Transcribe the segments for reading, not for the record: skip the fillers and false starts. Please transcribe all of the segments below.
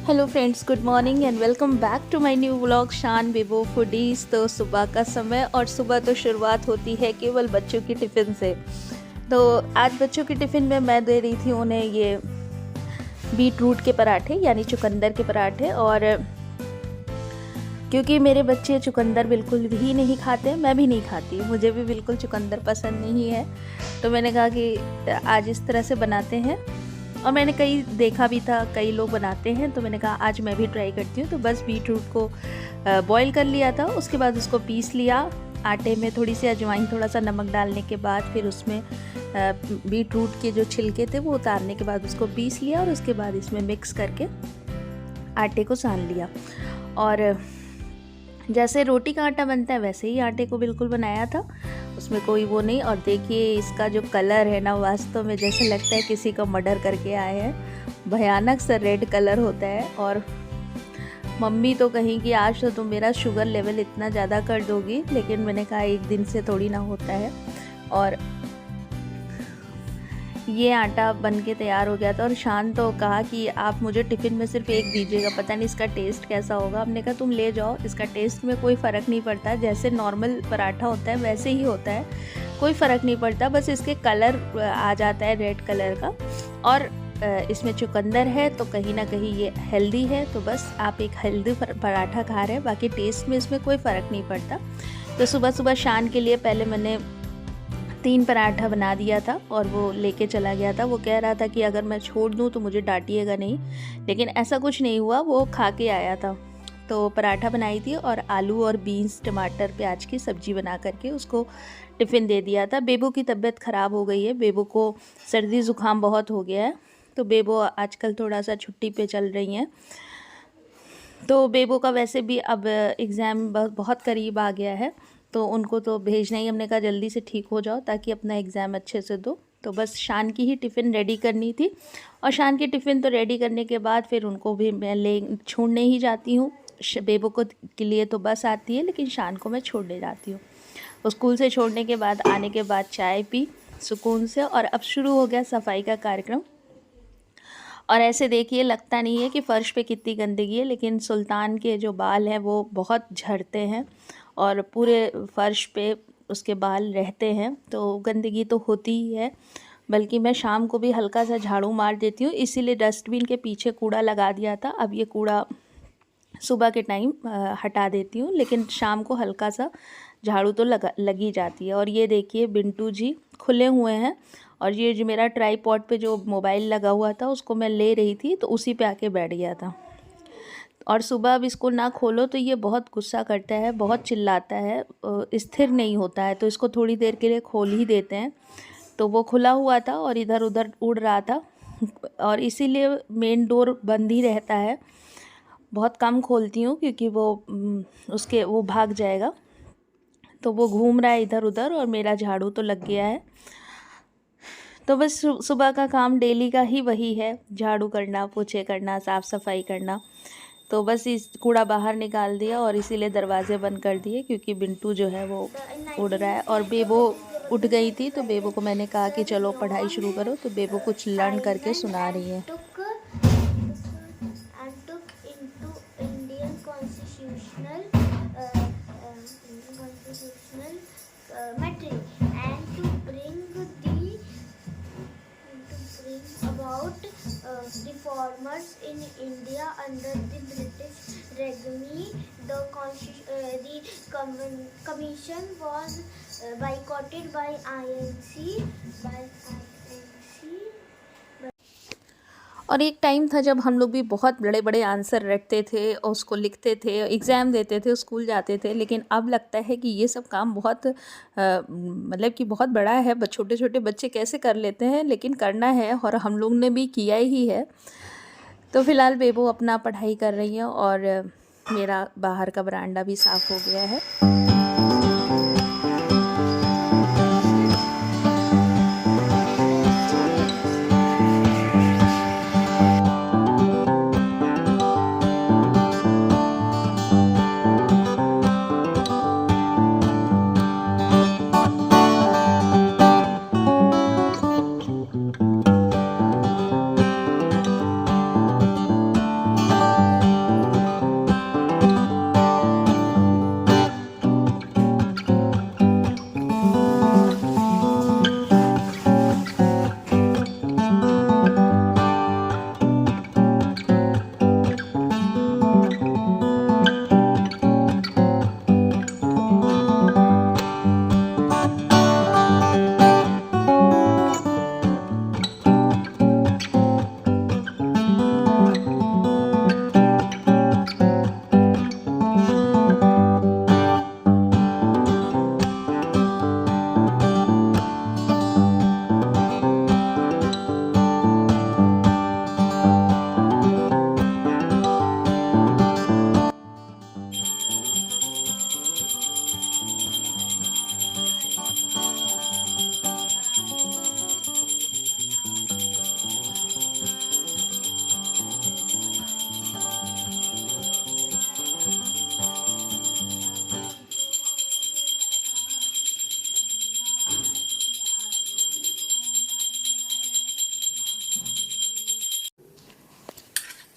Hello friends, good morning and welcome back to my new vlog Shaan Bebo foodies. तो सुबह का समय और सुबह तो शुरुआत होती है केवल बच्चों की टिफ़िन से। तो आज बच्चों की टिफ़िन में मैं दे रही थी उन्हें ये बीट रूट के पराठे यानी चुकंदर के पराठे। और क्योंकि मेरे बच्चे चुकंदर बिल्कुल भी नहीं खाते, मैं भी नहीं खाती, मुझे भी बिल्कुल चुकंदर पसंद नहीं है, तो मैंने कहा कि आज इस तरह से बनाते हैं। और मैंने कई देखा भी था, कई लोग बनाते हैं, तो मैंने कहा आज मैं भी ट्राई करती हूँ। तो बस बीट रूट को बॉईल कर लिया था, उसके बाद उसको पीस लिया आटे में, थोड़ी सी अजवाइन, थोड़ा सा नमक डालने के बाद फिर उसमें बीट रूट के जो छिलके थे वो उतारने के बाद उसको पीस लिया और उसके बाद इसमें मिक्स करके आटे को सान लिया। और जैसे रोटी का आटा बनता है वैसे ही आटे को बिल्कुल बनाया था, उसमें कोई वो नहीं। और देखिए इसका जो कलर है ना, वास्तव में जैसे लगता है किसी का मर्डर करके आए हैं, भयानक सा रेड कलर होता है। और मम्मी तो कहीं कि आज तो तुम मेरा शुगर लेवल इतना ज़्यादा कर दोगी, लेकिन मैंने कहा एक दिन से थोड़ी ना होता है। और ये आटा बन के तैयार हो गया था और शान तो कहा कि आप मुझे टिफ़िन में सिर्फ एक दीजिएगा, पता नहीं इसका टेस्ट कैसा होगा। हमने कहा तुम ले जाओ, इसका टेस्ट में कोई फ़र्क नहीं पड़ता, जैसे नॉर्मल पराठा होता है वैसे ही होता है, कोई फ़र्क नहीं पड़ता, बस इसके कलर आ जाता है रेड कलर का। और इसमें चुकंदर है तो कहीं ना कहीं ये हेल्दी है, तो बस आप एक हेल्दी पराठा खा रहे हैं, बाकी टेस्ट में इसमें कोई फ़र्क नहीं पड़ता। तो सुबह सुबह शान के लिए पहले मैंने 3 पराठा बना दिया था और वो लेके चला गया था। वो कह रहा था कि अगर मैं छोड़ दूँ तो मुझे डांटिएगा नहीं, लेकिन ऐसा कुछ नहीं हुआ, वो खा के आया था। तो पराठा बनाई थी और आलू और बीन्स, टमाटर, प्याज की सब्ज़ी बना करके उसको टिफ़िन दे दिया था। बेबो की तबीयत ख़राब हो गई है, बेबो को सर्दी ज़ुकाम बहुत हो गया है, तो बेबो आजकल थोड़ा सा छुट्टी पे चल रही हैं। तो बेबो का वैसे भी अब एग्ज़ाम बहुत करीब आ गया है, तो उनको तो भेजना ही, हमने कहा जल्दी से ठीक हो जाओ ताकि अपना एग्ज़ाम अच्छे से दो। तो बस शान की ही टिफ़िन रेडी करनी थी, और शान की टिफ़िन तो रेडी करने के बाद फिर उनको भी मैं छोड़ने ही जाती हूँ। बेबो को के लिए तो बस आती है, लेकिन शान को मैं छोड़ने जाती हूँ। तो स्कूल से छोड़ने के बाद आने के बाद चाय पी सुकून से, और अब शुरू हो गया सफाई का कार्यक्रम। और ऐसे देखिए लगता नहीं है कि फ़र्श पे कितनी गंदगी है, लेकिन सुल्तान के जो बाल हैं वो बहुत झड़ते हैं और पूरे फ़र्श पे उसके बाल रहते हैं, तो गंदगी तो होती ही है। बल्कि मैं शाम को भी हल्का सा झाड़ू मार देती हूँ, इसीलिए डस्टबिन के पीछे कूड़ा लगा दिया था। अब ये कूड़ा सुबह के टाइम हटा देती हूँ, लेकिन शाम को हल्का सा झाड़ू तो लगी जाती है। और ये देखिए बिंटू जी खुले हुए हैं, और ये जो मेरा ट्राईपॉड पे जो मोबाइल लगा हुआ था उसको मैं ले रही थी, तो उसी पे आके बैठ गया था। और सुबह अब इसको ना खोलो तो ये बहुत गुस्सा करता है, बहुत चिल्लाता है, स्थिर नहीं होता है, तो इसको थोड़ी देर के लिए खोल ही देते हैं। तो वो खुला हुआ था और इधर उधर उड़ रहा था, और इसीलिए मेन डोर बंद ही रहता है, बहुत कम खोलती हूँ क्योंकि वो भाग जाएगा। तो वो घूम रहा है इधर उधर, और मेरा झाड़ू तो लग गया है। तो बस सुबह का काम डेली का ही वही है, झाड़ू करना, पोछे करना, साफ़ सफाई करना। तो बस इस कूड़ा बाहर निकाल दिया और इसीलिए दरवाजे बंद कर दिए, क्योंकि बिंटू जो है वो उड़ रहा है। और बेबो उठ गई थी, तो बेबो को मैंने कहा कि चलो पढ़ाई शुरू करो, तो बेबो कुछ लर्न करके सुना रही है। Reformers in India under the British regime. The commission was boycotted by INC. और एक टाइम था जब हम लोग भी बहुत बड़े बड़े आंसर रटते थे और उसको लिखते थे, एग्ज़ाम देते थे, स्कूल जाते थे, लेकिन अब लगता है कि ये सब काम बहुत मतलब कि बहुत बड़ा है, छोटे छोटे बच्चे कैसे कर लेते हैं, लेकिन करना है और हम लोग ने भी किया ही है। तो फ़िलहाल बेबो अपना पढ़ाई कर रही है और मेरा बाहर का बरामदा भी साफ़ हो गया है।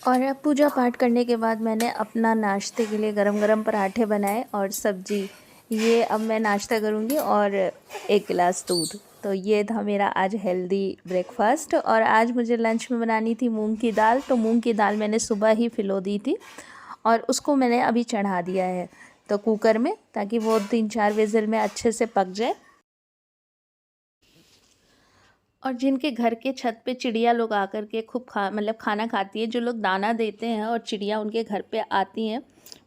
और अब पूजा पाठ करने के बाद मैंने अपना नाश्ते के लिए गरम गरम पराठे बनाए और सब्जी। ये अब मैं नाश्ता करूँगी और एक गिलास दूध। तो ये था मेरा आज हेल्दी ब्रेकफास्ट। और आज मुझे लंच में बनानी थी मूंग की दाल। तो मूंग की दाल मैंने सुबह ही भिगो दी थी और उसको मैंने अभी चढ़ा दिया है तो कुकर में, ताकि वो 3-4 विजिल में अच्छे से पक जाए। और जिनके घर के छत पे चिड़िया लोग आकर के खूब खाना खाती है, जो लोग दाना देते हैं और चिड़िया उनके घर पे आती हैं,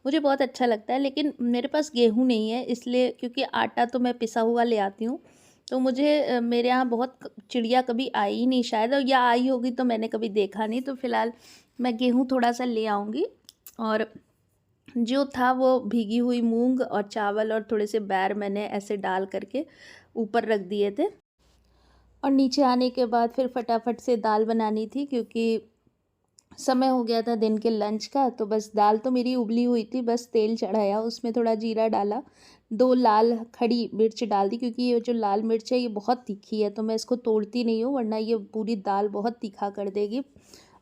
मुझे बहुत अच्छा लगता है। लेकिन मेरे पास गेहूं नहीं है, इसलिए क्योंकि आटा तो मैं पिसा हुआ ले आती हूँ। तो मुझे मेरे यहाँ बहुत चिड़िया कभी आई ही नहीं शायद, और या आई होगी तो मैंने कभी देखा नहीं। तो फ़िलहाल मैं गेहूँ थोड़ा सा ले आऊँगी। और जो था वो भीगी हुई मूंग और चावल और थोड़े से बैर मैंने ऐसे डाल करके ऊपर रख दिए थे। और नीचे आने के बाद फिर फटाफट से दाल बनानी थी, क्योंकि समय हो गया था दिन के लंच का। तो बस दाल तो मेरी उबली हुई थी, बस तेल चढ़ाया, उसमें थोड़ा जीरा डाला, 2 लाल खड़ी मिर्च डाल दी, क्योंकि ये जो लाल मिर्च है ये बहुत तीखी है, तो मैं इसको तोड़ती नहीं हूँ वरना ये पूरी दाल बहुत तीखा कर देगी।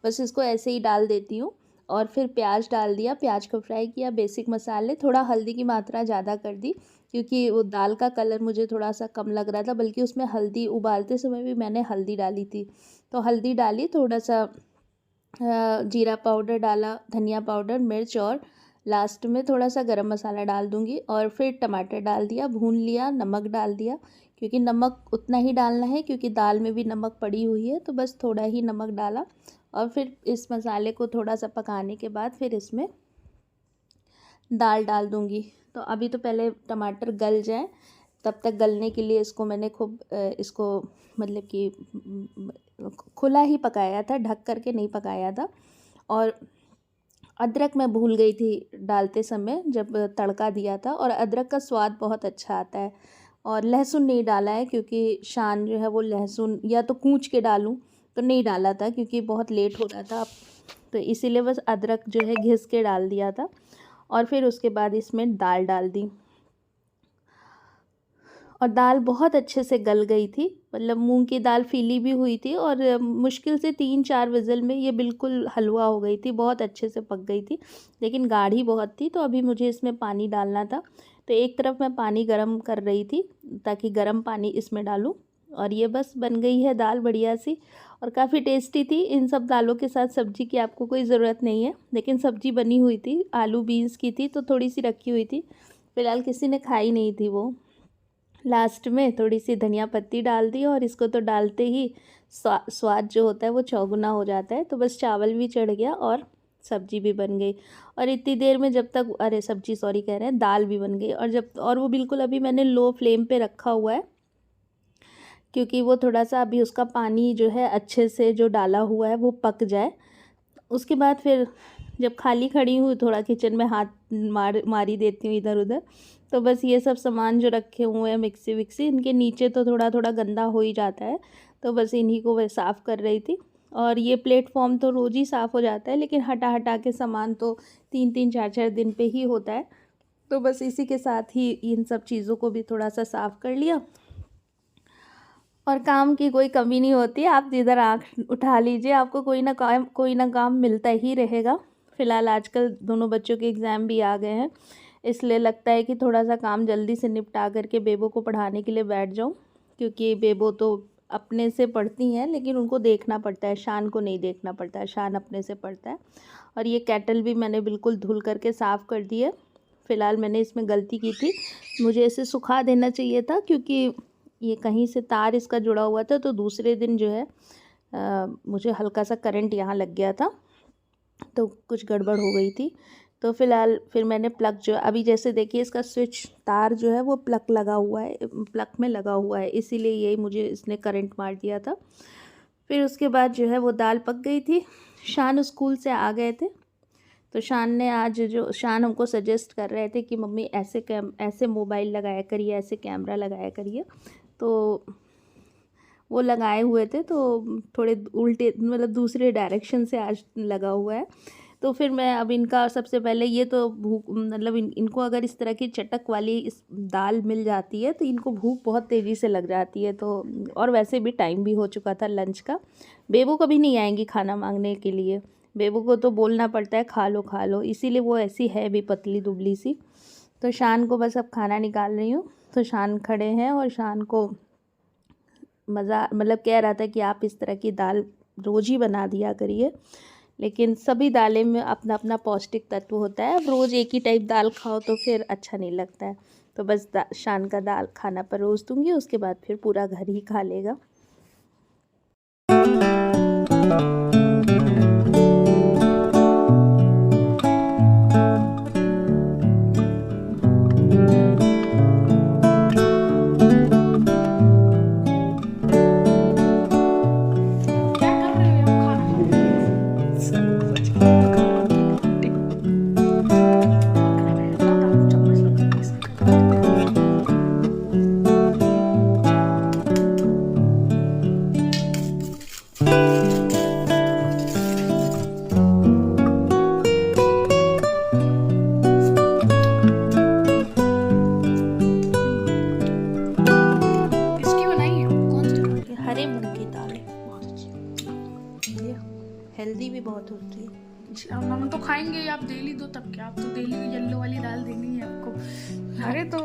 बस इसको ऐसे ही डाल देती हूँ। और फिर प्याज डाल दिया, प्याज को फ्राई किया, बेसिक मसाले, थोड़ा हल्दी की मात्रा ज़्यादा कर दी क्योंकि वो दाल का कलर मुझे थोड़ा सा कम लग रहा था, बल्कि उसमें हल्दी उबालते समय भी मैंने हल्दी डाली थी। तो हल्दी डाली, थोड़ा सा जीरा पाउडर डाला, धनिया पाउडर, मिर्च, और लास्ट में थोड़ा सा गरम मसाला डाल दूँगी। और फिर टमाटर डाल दिया, भून लिया, नमक डाल दिया, क्योंकि नमक उतना ही डालना है क्योंकि दाल में भी नमक पड़ी हुई है, तो बस थोड़ा ही नमक डाला। और फिर इस मसाले को थोड़ा सा पकाने के बाद फिर इसमें दाल डाल दूँगी। तो अभी तो पहले टमाटर गल जाए, तब तक गलने के लिए इसको मैंने खूब इसको मतलब कि खुला ही पकाया था, ढक करके नहीं पकाया था। और अदरक मैं भूल गई थी डालते समय जब तड़का दिया था, और अदरक का स्वाद बहुत अच्छा आता है। और लहसुन नहीं डाला है क्योंकि शान जो है वो लहसुन या तो कूच के डालूं, तो नहीं डाला था क्योंकि बहुत लेट हो रहा था, तो इसीलिए बस अदरक जो है घिस के डाल दिया था। और फिर उसके बाद इसमें दाल डाल दी और दाल बहुत अच्छे से गल गई थी, मतलब मूंग की दाल फीली भी हुई थी और मुश्किल से 3-4 विज़ल में ये बिल्कुल हलवा हो गई थी, बहुत अच्छे से पक गई थी, लेकिन गाढ़ी बहुत थी। तो अभी मुझे इसमें पानी डालना था, तो एक तरफ मैं पानी गरम कर रही थी ताकि गरम पानी इसमें डालूं। और ये बस बन गई है दाल बढ़िया सी, और काफ़ी टेस्टी थी। इन सब दालों के साथ सब्ज़ी की आपको कोई ज़रूरत नहीं है, लेकिन सब्ज़ी बनी हुई थी, आलू बीन्स की थी, तो थोड़ी सी रखी हुई थी। फ़िलहाल किसी ने खाई नहीं थी वो। लास्ट में थोड़ी सी धनिया पत्ती डाल दी, और इसको तो डालते ही स्वाद जो होता है वो चौगुना हो जाता है। तो बस चावल भी चढ़ गया और सब्जी भी बन गई। और इतनी देर में जब तक, अरे सब्जी सॉरी कह रहे हैं, दाल भी बन गई। और वो बिल्कुल अभी मैंने लो फ्लेम पे रखा हुआ है, क्योंकि वो थोड़ा सा अभी उसका पानी जो है अच्छे से जो डाला हुआ है वो पक जाए। उसके बाद फिर जब खाली खड़ी हूँ थोड़ा किचन में हाथ मारी देती हूँ इधर उधर। तो बस ये सब सामान जो रखे हुए हैं, मिक्सी विक्सी, इनके नीचे तो थोड़ा थोड़ा गंदा हो ही जाता है, तो बस इन्हीं को वह साफ़ कर रही थी। और ये प्लेटफॉर्म तो रोज़ ही साफ़ हो जाता है, लेकिन हटा हटा के सामान तो 3-3 4-4 दिन पे ही होता है। तो बस इसी के साथ ही इन सब चीज़ों को भी थोड़ा सा साफ़ कर लिया। और काम की कोई कमी नहीं होती, आप जिधर आँख उठा लीजिए आपको कोई ना काम मिलता ही रहेगा। फ़िलहाल आजकल दोनों बच्चों के एग्ज़ाम भी आ गए हैं, इसलिए लगता है कि थोड़ा सा काम जल्दी से निपटा करके बेबो को पढ़ाने के लिए बैठ जाऊं, क्योंकि बेबो तो अपने से पढ़ती हैं लेकिन उनको देखना पड़ता है, शान को नहीं देखना पड़ता है, शान अपने से पढ़ता है। और ये केटल भी मैंने बिल्कुल धुल करके साफ़ कर दी है। फ़िलहाल मैंने इसमें गलती की थी, मुझे इसे सुखा देना चाहिए था, क्योंकि ये कहीं से तार इसका जुड़ा हुआ था, तो दूसरे दिन जो है मुझे हल्का सा करंट यहाँ लग गया था, तो कुछ गड़बड़ हो गई थी। तो फ़िलहाल फिर मैंने प्लग जो अभी जैसे देखिए इसका स्विच तार जो है वो प्लग लगा हुआ है, प्लग में लगा हुआ है, इसीलिए यही मुझे इसने करंट मार दिया था। फिर उसके बाद जो है वो दाल पक गई थी। शान स्कूल से आ गए थे, तो शान ने आज जो शान हमको सजेस्ट कर रहे थे कि मम्मी ऐसे मोबाइल लगाया करिए, ऐसे कैमरा लगाया करिए, तो वो लगाए हुए थे, तो थोड़े उल्टे मतलब दूसरे डायरेक्शन से आज लगा हुआ है। तो फिर मैं अब इनका सबसे पहले ये तो भूख मतलब इनको अगर इस तरह की चटक वाली इस दाल मिल जाती है तो इनको भूख बहुत तेज़ी से लग जाती है। तो और वैसे भी टाइम भी हो चुका था लंच का, बेबो कभी नहीं आएंगी खाना मांगने के लिए, बेबू को तो बोलना पड़ता है खा लो, इसीलिए वो ऐसी है भी पतली दुबली सी। तो शान को बस अब खाना निकाल रही हूँ। तो शान खड़े हैं और शान को मज़ा मतलब कह रहा था कि आप इस तरह की दाल रोज़ ही बना दिया करिए, लेकिन सभी दालें में अपना अपना पौष्टिक तत्व होता है। अब रोज़ एक ही टाइप दाल खाओ तो फिर अच्छा नहीं लगता है। तो बस शान का दाल खाना परोस दूँगी, उसके बाद फिर पूरा घर ही खा लेगा। हरे मूंग की दाल बहुत अच्छी, हेल्दी भी बहुत होती है। अब हम तो खाएंगे, आप डेली दो तब क्या, आप तो डेली येलो वाली दाल देनी है आपको। अरे तो